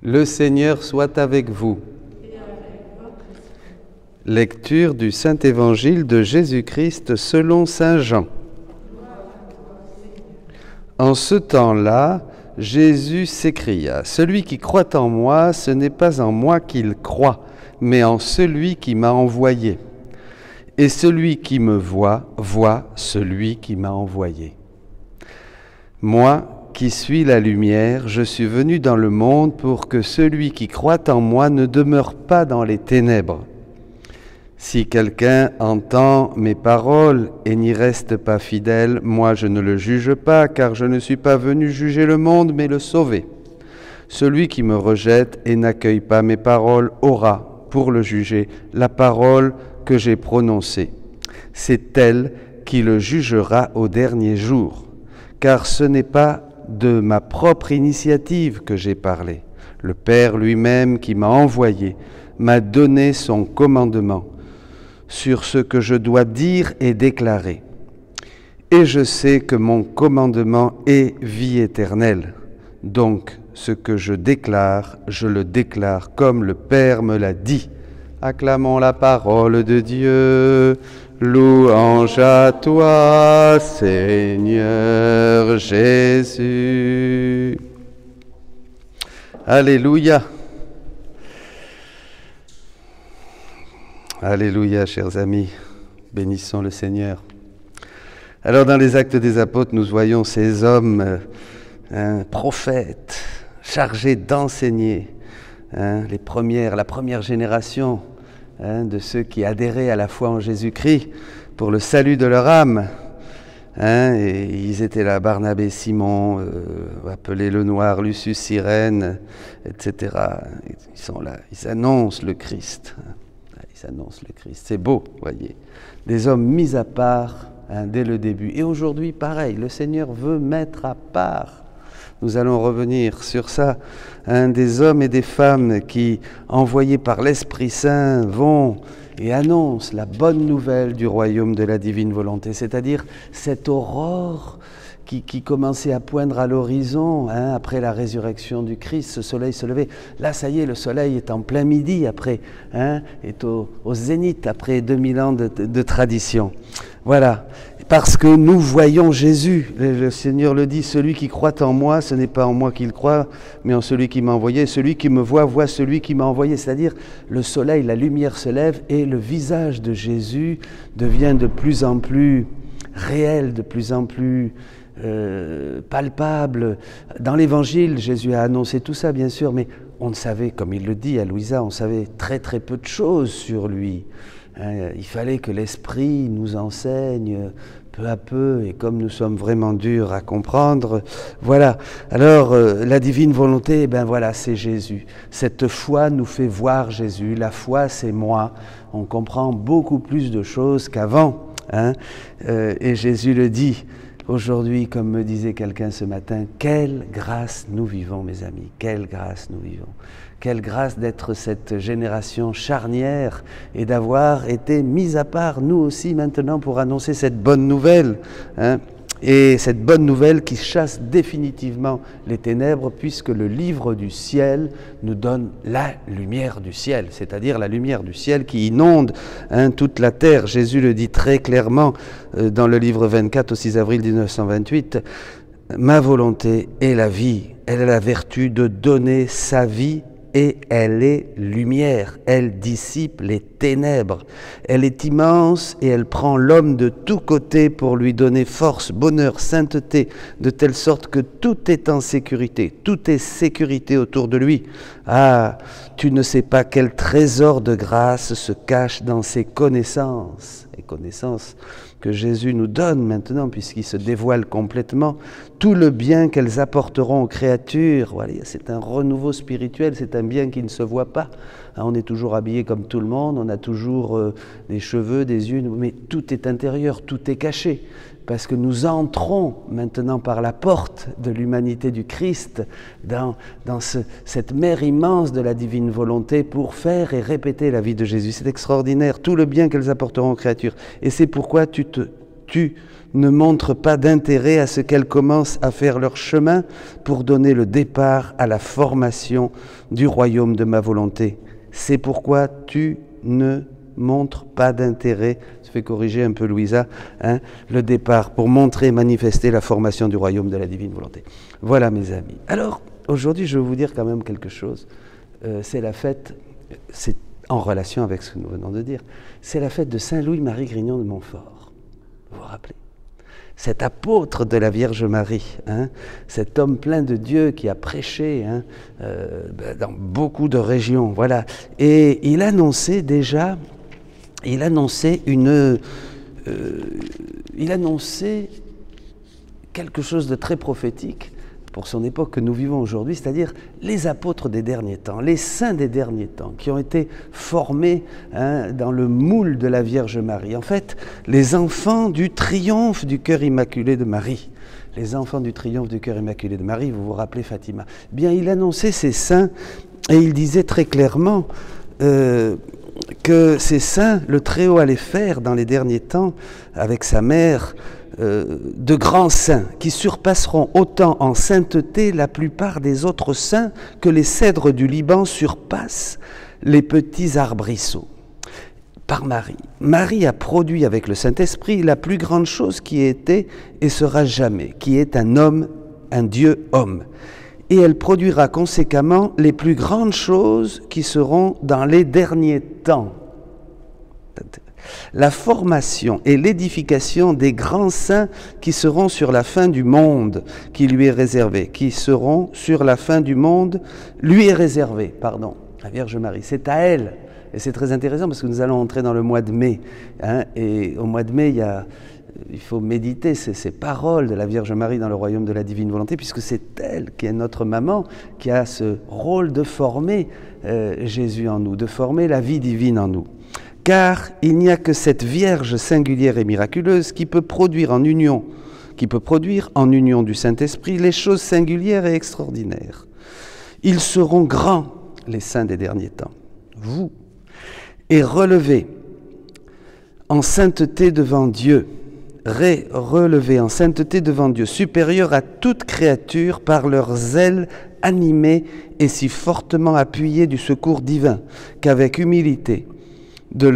Le Seigneur soit avec vous. Lecture du Saint-Évangile de Jésus-Christ selon saint Jean. En ce temps-là, Jésus s'écria, « Celui qui croit en moi, ce n'est pas en moi qu'il croit, mais en celui qui m'a envoyé. Et celui qui me voit, voit celui qui m'a envoyé. Moi, qui suis la lumière, je suis venu dans le monde pour que celui qui croit en moi ne demeure pas dans les ténèbres. Si quelqu'un entend mes paroles et n'y reste pas fidèle, moi je ne le juge pas, car je ne suis pas venu juger le monde, mais le sauver. Celui qui me rejette et n'accueille pas mes paroles aura, pour le juger, la parole que j'ai prononcée. C'est elle qui le jugera au dernier jour, car ce n'est pas de ma propre initiative que j'ai parlé. Le Père lui-même qui m'a envoyé m'a donné son commandement sur ce que je dois dire et déclarer. Et je sais que mon commandement est vie éternelle. Donc, ce que je le déclare comme le Père me l'a dit. Acclamons la parole de Dieu. Louange à toi, Seigneur Jésus. Alléluia. Alléluia, chers amis. Bénissons le Seigneur. Alors, dans les Actes des Apôtres, nous voyons ces hommes, prophètes, chargés d'enseigner, la première génération de ceux qui adhéraient à la foi en Jésus-Christ pour le salut de leur âme. Et ils étaient là, Barnabé, Simon, appelé le Noir, Lucius, Cyrène, etc. Ils sont là, ils annoncent le Christ. Ils annoncent le Christ. C'est beau, voyez. Des hommes mis à part dès le début. Et aujourd'hui, pareil, le Seigneur veut mettre à part. Nous allons revenir sur ça. Des hommes et des femmes qui, envoyés par l'Esprit Saint, vont et annoncent la bonne nouvelle du royaume de la divine volonté, c'est-à-dire cette aurore qui commençait à poindre à l'horizon après la résurrection du Christ, ce soleil se levait. Là, ça y est, le soleil est en plein midi, après, est au zénith, après 2000 ans de tradition. Voilà, parce que nous voyons Jésus. Le Seigneur le dit, celui qui croit en moi, ce n'est pas en moi qu'il croit, mais en celui qui m'a envoyé. Celui qui me voit, voit celui qui m'a envoyé. C'est-à-dire, le soleil, la lumière se lève et le visage de Jésus devient de plus en plus réel, de plus en plus palpable. Dans l'Évangile, Jésus a annoncé tout ça, bien sûr, mais on ne savait, comme il le dit à Louisa, on savait très très peu de choses sur lui. Il fallait que l'Esprit nous enseigne peu à peu, et comme nous sommes vraiment durs à comprendre, voilà. Alors, la divine volonté, ben voilà, c'est Jésus. Cette foi nous fait voir Jésus. La foi, c'est moi. On comprend beaucoup plus de choses qu'avant. Et Jésus le dit. Aujourd'hui, comme me disait quelqu'un ce matin, quelle grâce nous vivons, mes amis, quelle grâce nous vivons. Quelle grâce d'être cette génération charnière et d'avoir été mis à part, nous aussi, maintenant, pour annoncer cette bonne nouvelle. Et cette bonne nouvelle qui chasse définitivement les ténèbres, puisque le livre du ciel nous donne la lumière du ciel, c'est-à-dire la lumière du ciel qui inonde toute la terre. Jésus le dit très clairement dans le livre 24 au 6 avril 1928, « Ma volonté est la vie, elle a la vertu de donner sa vie et elle est lumière, elle dissipe les ténèbres. Elle est immense et elle prend l'homme de tous côtés pour lui donner force, bonheur, sainteté, de telle sorte que tout est en sécurité, tout est sécurité autour de lui. Ah, tu ne sais pas quel trésor de grâce se cache dans ces connaissances. » Les connaissances que Jésus nous donne maintenant, puisqu'il se dévoile complètement, tout le bien qu'elles apporteront aux créatures. Voilà, c'est un renouveau spirituel, c'est un bien qui ne se voit pas. On est toujours habillé comme tout le monde, on a toujours des cheveux, des yeux, mais tout est intérieur, tout est caché. Parce que nous entrons maintenant par la porte de l'humanité du Christ dans cette mer immense de la divine volonté pour faire et répéter la vie de Jésus. C'est extraordinaire, tout le bien qu'elles apporteront aux créatures. Et c'est pourquoi tu tu ne montres pas d'intérêt à ce qu'elles commencent à faire leur chemin pour donner le départ à la formation du royaume de ma volonté. C'est pourquoi tu ne montres pas d'intérêt, je fais corriger un peu Louisa, le départ pour montrer et manifester la formation du royaume de la divine volonté. Voilà mes amis. Alors, aujourd'hui, je vais vous dire quand même quelque chose. C'est la fête, c'est en relation avec ce que nous venons de dire, c'est la fête de Saint Louis-Marie Grignon de Montfort. Vous vous rappelez ? Cet apôtre de la Vierge Marie, cet homme plein de Dieu qui a prêché dans beaucoup de régions, voilà. Et il annonçait déjà, il annonçait quelque chose de très prophétique pour son époque que nous vivons aujourd'hui, c'est-à-dire les apôtres des derniers temps, les saints des derniers temps, qui ont été formés dans le moule de la Vierge Marie. En fait, les enfants du triomphe du cœur immaculé de Marie. Les enfants du triomphe du cœur immaculé de Marie, vous vous rappelez Fatima. Bien, il annonçait ces saints et il disait très clairement que ces saints, le Très-Haut allait faire dans les derniers temps, avec sa mère, de grands saints qui surpasseront autant en sainteté la plupart des autres saints que les cèdres du Liban surpassent les petits arbrisseaux. Par Marie. Marie a produit avec le Saint-Esprit la plus grande chose qui ait été et sera jamais, qui est un homme, un Dieu homme. Et elle produira conséquemment les plus grandes choses qui seront dans les derniers temps. La formation et l'édification des grands saints qui seront sur la fin du monde, qui lui est réservé, qui seront sur la fin du monde, lui est réservé, pardon, la Vierge Marie. C'est à elle, et c'est très intéressant parce que nous allons entrer dans le mois de mai, et au mois de mai, il faut méditer ces paroles de la Vierge Marie dans le royaume de la divine volonté, puisque c'est elle qui est notre maman, qui a ce rôle de former Jésus en nous, de former la vie divine en nous. Car il n'y a que cette Vierge singulière et miraculeuse qui peut produire en union du Saint-Esprit les choses singulières et extraordinaires. Ils seront grands, les saints des derniers temps, vous, et relevés en sainteté devant Dieu, relevés en sainteté devant Dieu, supérieurs à toute créature par leurs ailes animées et si fortement appuyées du secours divin, qu'avec l'humilité de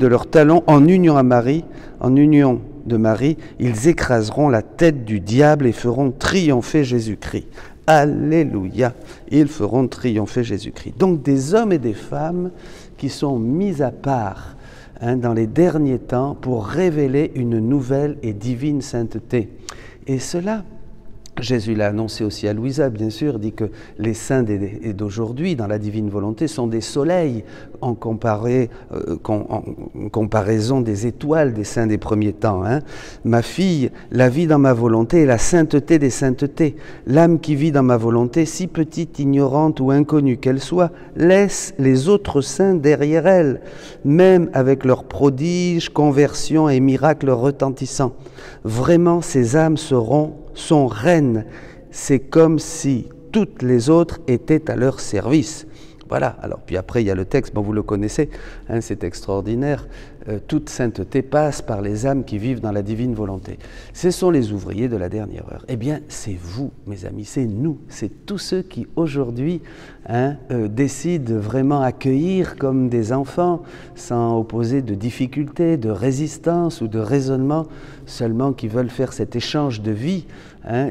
leurs talons, en union de Marie, ils écraseront la tête du diable et feront triompher Jésus-Christ. Alléluia, ils feront triompher Jésus-Christ. Donc des hommes et des femmes qui sont mis à part dans les derniers temps pour révéler une nouvelle et divine sainteté. Et cela, Jésus l'a annoncé aussi à Louisa, bien sûr, dit que les saints d'aujourd'hui, dans la divine volonté, sont des soleils en comparaison des étoiles des saints des premiers temps. Ma fille, la vie dans ma volonté est la sainteté des saintetés. L'âme qui vit dans ma volonté, si petite, ignorante ou inconnue qu'elle soit, laisse les autres saints derrière elle, même avec leurs prodiges, conversions et miracles retentissants. Vraiment, ces âmes sont reines. C'est comme si toutes les autres étaient à leur service. Voilà, alors puis après il y a le texte, bon, vous le connaissez, c'est extraordinaire. Toute sainteté passe par les âmes qui vivent dans la divine volonté. Ce sont les ouvriers de la dernière heure. Eh bien, c'est vous, mes amis, c'est nous, c'est tous ceux qui aujourd'hui décident de vraiment accueillir comme des enfants, sans opposer de difficultés, de résistance ou de raisonnement, seulement qui veulent faire cet échange de vie,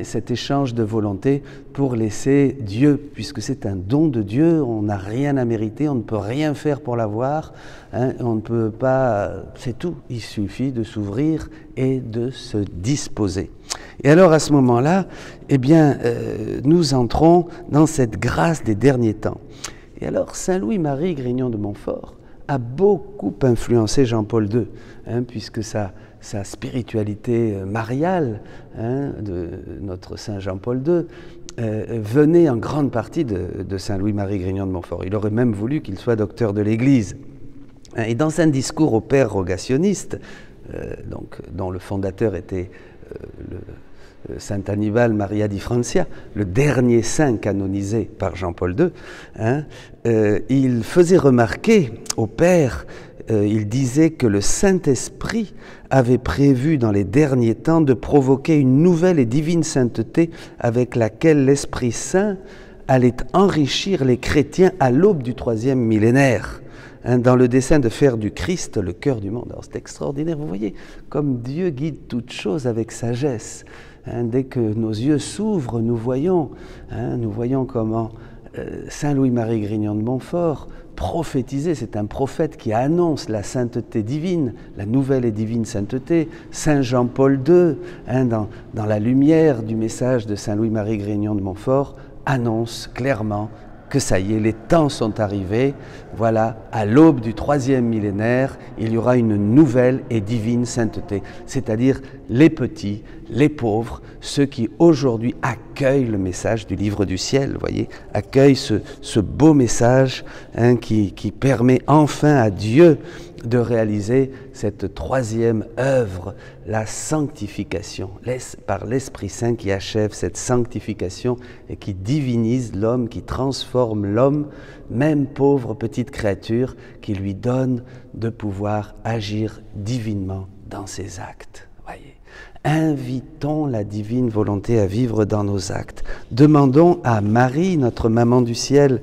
cet échange de volonté pour laisser Dieu, puisque c'est un don de Dieu, on n'a rien à mériter, on ne peut rien faire pour l'avoir, on ne peut pas, c'est tout, il suffit de s'ouvrir et de se disposer. Et alors à ce moment-là, eh bien, nous entrons dans cette grâce des derniers temps. Et alors Saint Louis-Marie Grignon de Montfort a beaucoup influencé Jean-Paul II, puisque sa spiritualité mariale de notre Saint Jean-Paul II venait en grande partie de Saint Louis-Marie Grignon de Montfort. Il aurait même voulu qu'il soit docteur de l'Église. Et dans un discours au père rogationniste, dont le fondateur était Saint Annibal Maria di Francia, le dernier saint canonisé par Jean-Paul II, il faisait remarquer au père il disait que le Saint-Esprit avait prévu dans les derniers temps de provoquer une nouvelle et divine sainteté avec laquelle l'Esprit Saint allait enrichir les chrétiens à l'aube du 3e millénaire, dans le dessein de faire du Christ le cœur du monde. Alors c'est extraordinaire, vous voyez, comme Dieu guide toutes choses avec sagesse. Dès que nos yeux s'ouvrent, nous voyons comment Saint Louis-Marie Grignon de Montfort prophétisait, c'est un prophète qui annonce la sainteté divine, la nouvelle et divine sainteté. Saint Jean-Paul II, dans la lumière du message de Saint Louis-Marie Grignon de Montfort, annonce clairement que ça y est, les temps sont arrivés. Voilà, à l'aube du 3e millénaire, il y aura une nouvelle et divine sainteté, c'est-à-dire les petits, les pauvres, ceux qui aujourd'hui accueillent le message du livre du ciel, vous voyez, accueillent ce beau message qui permet enfin à Dieu de réaliser cette 3e œuvre, la sanctification, par l'Esprit Saint qui achève cette sanctification et qui divinise l'homme, qui transforme l'homme, même pauvre petite créature, qui lui donne de pouvoir agir divinement dans ses actes. Voyez. Invitons la divine volonté à vivre dans nos actes. Demandons à Marie, notre maman du ciel,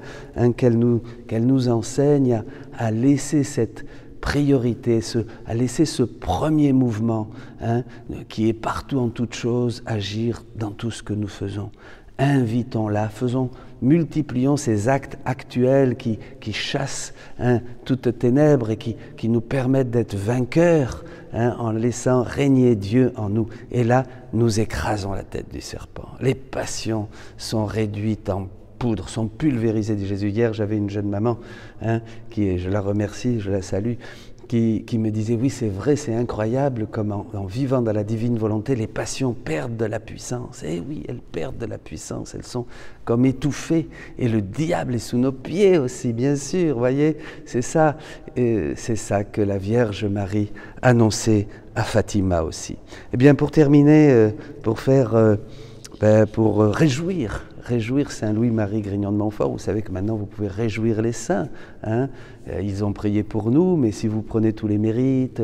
qu'elle nous enseigne à laisser cette priorité, à laisser ce premier mouvement qui est partout en toutes choses, agir dans tout ce que nous faisons. Invitons-la, multiplions ces actes actuels qui chassent toutes ténèbres et qui nous permettent d'être vainqueurs en laissant régner Dieu en nous. Et là, nous écrasons la tête du serpent. Les passions sont réduites en poudre, sont pulvérisées, dit Jésus. Hier, j'avais une jeune maman, je la remercie, je la salue, qui me disait, oui, c'est vrai, c'est incroyable comme en vivant dans la divine volonté, les passions perdent de la puissance. Eh oui, elles perdent de la puissance, elles sont comme étouffées. Et le diable est sous nos pieds aussi, bien sûr, voyez. C'est ça que la Vierge Marie annonçait à Fatima aussi. Eh bien, pour terminer, pour réjouir Saint Louis-Marie Grignon de Montfort. Vous savez que maintenant vous pouvez réjouir les saints. Ils ont prié pour nous, mais si vous prenez tous les mérites,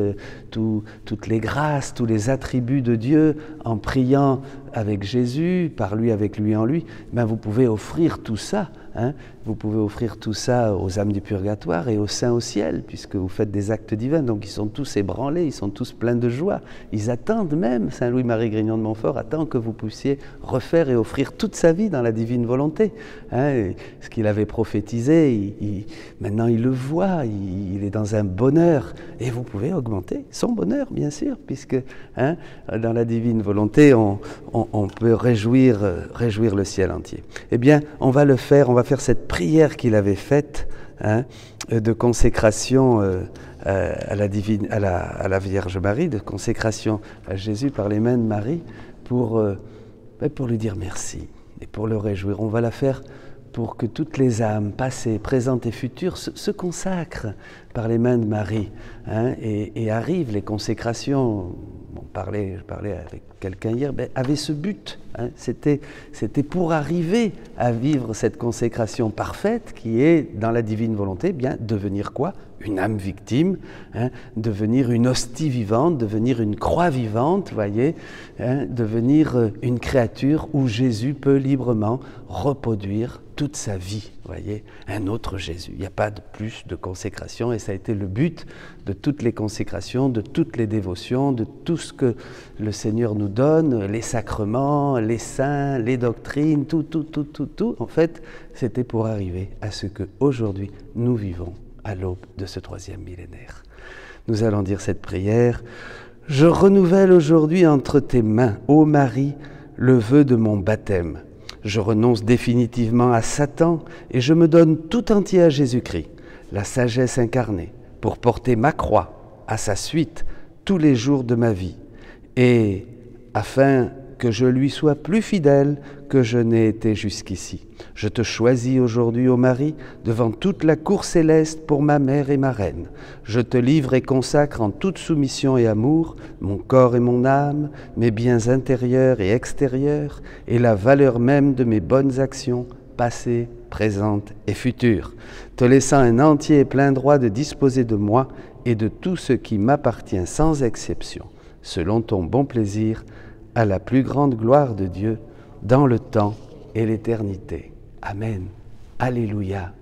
toutes les grâces, tous les attributs de Dieu en priant avec Jésus, par lui, avec lui, en lui, vous pouvez offrir tout ça. Vous pouvez offrir tout ça aux âmes du purgatoire et aux saints au ciel, puisque vous faites des actes divins. Donc ils sont tous ébranlés, ils sont tous pleins de joie. Ils attendent même, Saint Louis-Marie Grignon de Montfort attend que vous puissiez refaire et offrir toute sa vie dans la divine volonté. Ce qu'il avait prophétisé, maintenant il le voit, il est dans un bonheur. Et vous pouvez augmenter son bonheur, bien sûr, puisque dans la divine volonté, on peut réjouir le ciel entier. Eh bien, on va le faire, on va faire cette prière qu'il avait faite de consécration à la Vierge Marie, de consécration à Jésus par les mains de Marie, pour lui dire merci et pour le réjouir. On va la faire pour que toutes les âmes, passées, présentes et futures, se consacrent par les mains de Marie, et arrivent les consécrations. Je parlais avec quelqu'un hier, avait ce but, c'était pour arriver à vivre cette consécration parfaite qui est dans la divine volonté, devenir quoi? Une âme victime, devenir une hostie vivante, devenir une croix vivante, voyez, devenir une créature où Jésus peut librement reproduire toute sa vie, voyez, un autre Jésus. Il n'y a pas de plus de consécration et ça a été le but de toutes les consécrations, de toutes les dévotions, de tout ce que le Seigneur nous donne, les sacrements, les saints, les doctrines, tout. En fait, c'était pour arriver à ce qu'aujourd'hui nous vivons à l'aube de ce 3e millénaire. Nous allons dire cette prière. Je renouvelle aujourd'hui entre tes mains, ô Marie, le vœu de mon baptême. Je renonce définitivement à Satan et je me donne tout entier à Jésus-Christ, la sagesse incarnée, pour porter ma croix à sa suite tous les jours de ma vie, et afin que je lui sois plus fidèle que je n'ai été jusqu'ici. Je te choisis aujourd'hui, ô Marie, devant toute la cour céleste pour ma mère et ma reine. Je te livre et consacre en toute soumission et amour mon corps et mon âme, mes biens intérieurs et extérieurs, et la valeur même de mes bonnes actions, passées, présentes et futures, te laissant un entier et plein droit de disposer de moi et de tout ce qui m'appartient sans exception, selon ton bon plaisir, à la plus grande gloire de Dieu, dans le temps et l'éternité. Amen. Alléluia.